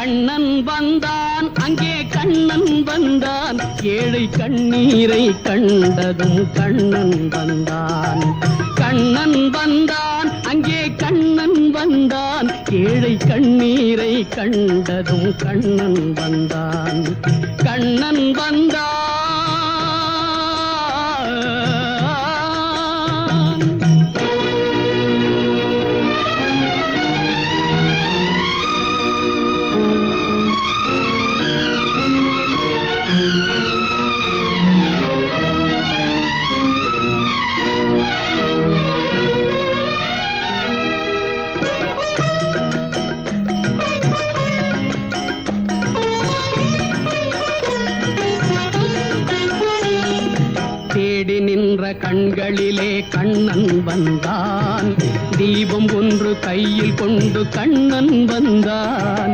கண்ணன் வந்தான் அங்கே கண்ணன் வந்தான் ஏழை கண்ணீரை கண்டதும் கண்ணன் வந்தான். கண்ணன் வந்தான் அங்கே கண்ணன் வந்தான் ஏழை கண்ணீரை கண்டதும் கண்ணன் வந்தான். கண்ணன் வந்தான். தேடி நின்ற கண்களிலே கண்ணன் வந்தான். தீபம் ஒன்று கையில் கொண்டு கண்ணன் வந்தான்.